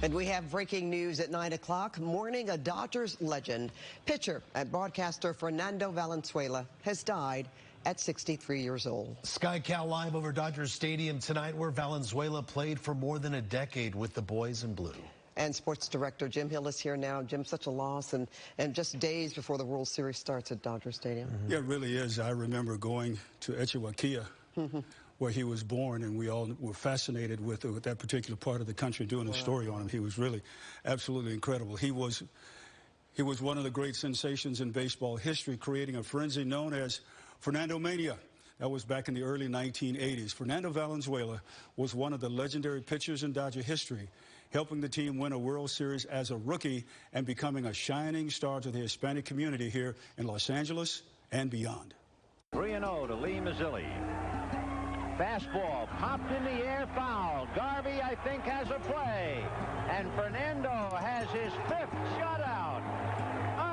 And we have breaking news at 9 o'clock. Mourning a Dodgers legend, pitcher and broadcaster Fernando Valenzuela has died at 63 years old. Sky Cal live over Dodgers Stadium tonight, where Valenzuela played for more than a decade with the boys in blue. And sports director Jim Hill is here now. Jim, such a loss, and just days before the World Series starts at Dodger Stadium. Yeah, it really is. I remember going to Etchewakia, where he was born, and we all were fascinated with that particular part of the country, doing a story on him. He was really absolutely incredible. He was one of the great sensations in baseball history, creating a frenzy known as Fernando Mania. That was back in the early 1980s. Fernando Valenzuela was one of the legendary pitchers in Dodger history, helping the team win a World Series as a rookie and becoming a shining star to the Hispanic community here in Los Angeles and beyond. 3-0 to Lee Mazzilli. Fastball popped in the air, foul. Garvey, I think, has a play. And Fernando has his 5th shutout.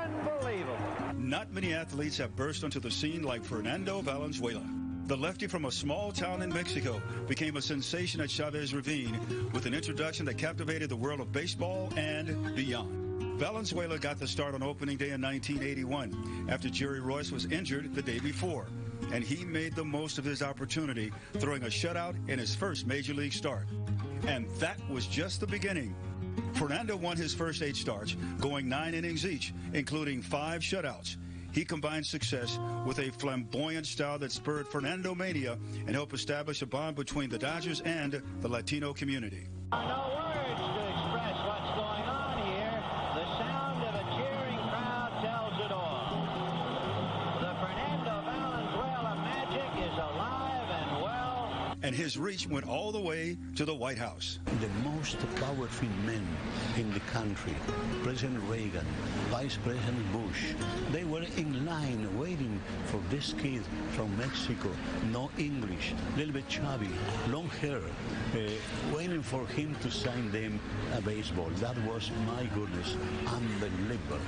Unbelievable. Not many athletes have burst onto the scene like Fernando Valenzuela. The lefty from a small town in Mexico became a sensation at Chavez Ravine with an introduction that captivated the world of baseball and beyond. Valenzuela got the start on opening day in 1981 after Jerry Royce was injured the day before, and he made the most of his opportunity, throwing a shutout in his first major league start. And that was just the beginning. Fernando won his first 8 starts, going 9 innings each, including 5 shutouts. He combined success with a flamboyant style that spurred Fernando Mania and helped establish a bond between the Dodgers and the Latino community. No words to express what's going on here. The sound of a cheering crowd tells it all. The Fernando Valenzuela magic is alive and well. And his reach went all the way to the White House. The most powerful men in the country, President Reagan, Vice President Bush, they were in line waiting for this kid from Mexico, no English, a little bit chubby, long hair, waiting for him to sign them a baseball. That was, my goodness, unbelievable.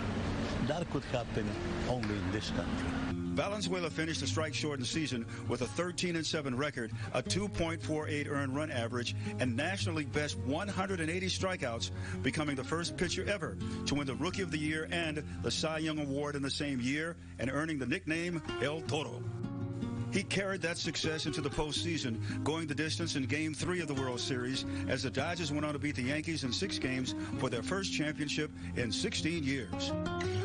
That could happen only in this country. Valenzuela finished the strike-shortened season with a 13-7 record, a 2.48 earned run average, and National League best 180 strikeouts, becoming the first pitcher ever to win the Rookie of the Year and the Cy Young Award in the same year, and earning the nickname El Toro. He carried that success into the postseason, going the distance in Game 3 of the World Series as the Dodgers went on to beat the Yankees in 6 games for their first championship in 16 years.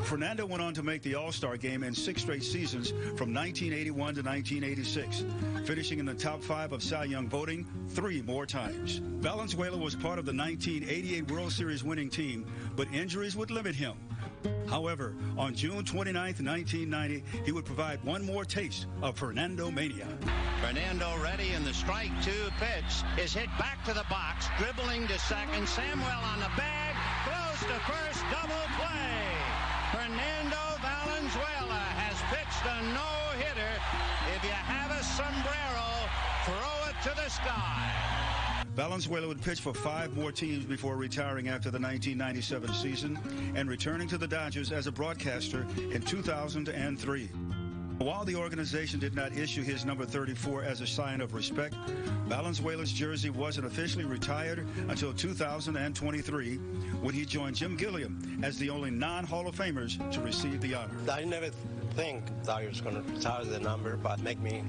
Fernando went on to make the All-Star game in 6 straight seasons from 1981 to 1986, finishing in the top 5 of Cy Young voting 3 more times. Valenzuela was part of the 1988 World Series winning team, but injuries would limit him. However, on June 29, 1990, he would provide one more taste of Fernando Mania. Fernando ready, and the strike 2 pitch is hit back to the box, dribbling to second. Samuel on the bag, throws to first, double play. Fernando Valenzuela has pitched a no-hitter. If you have a sombrero, throw it to the sky. Valenzuela would pitch for 5 more teams before retiring after the 1997 season and returning to the Dodgers as a broadcaster in 2003. While the organization did not issue his number 34 as a sign of respect, Valenzuela's jersey wasn't officially retired until 2023, when he joined Jim Gilliam as the only non-Hall of Famers to receive the honor. I never think that was going to retire the number, but make me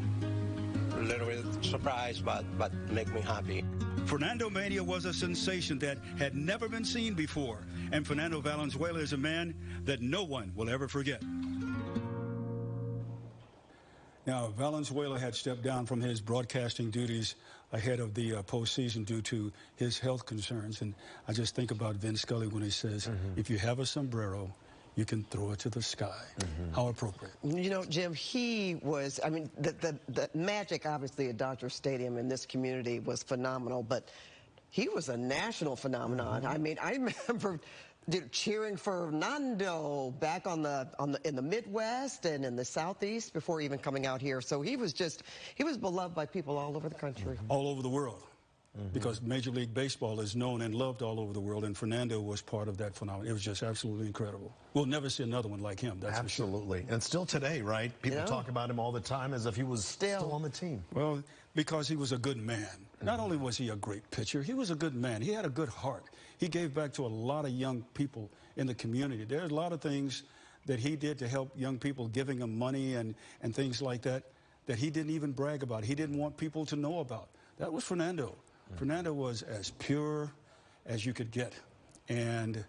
a little bit surprised, but make me happy. Fernando Mania was a sensation that had never been seen before, and Fernando Valenzuela is a man that no one will ever forget. Now, Valenzuela had stepped down from his broadcasting duties ahead of the postseason due to his health concerns, and I just think about Vin Scully when he says, if you have a sombrero, you can throw it to the sky. How appropriate. You know, Jim, he was, I mean, the magic, obviously, at Dodger Stadium in this community was phenomenal, but he was a national phenomenon. I mean, I remember cheering for Fernando back in the Midwest and in the Southeast before even coming out here. So he was beloved by people all over the country. All over the world. Because Major League Baseball is known and loved all over the world, and Fernando was part of that phenomenon. It was just absolutely incredible. We'll never see another one like him, that's absolutely. For sure. And still today, right? People talk about him all the time as if he was still on the team. Well, because he was a good man. Not only was he a great pitcher, he was a good man. He had a good heart. He gave back to a lot of young people in the community. There's a lot of things that he did to help young people, giving them money and things like that, that he didn't even brag about. He didn't want people to know about. That was Fernando. Fernando was as pure as you could get. And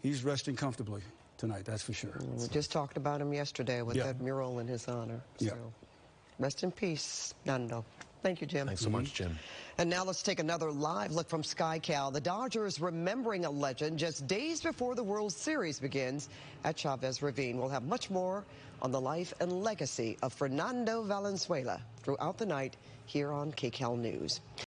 he's resting comfortably tonight, that's for sure. We just talked about him yesterday with that mural in his honor. So rest in peace, Nando. Thank you, Jim. Thanks so much, Jim. And now let's take another live look from SkyCal. The Dodgers remembering a legend just days before the World Series begins at Chavez Ravine. We'll have much more on the life and legacy of Fernando Valenzuela throughout the night here on KCAL News.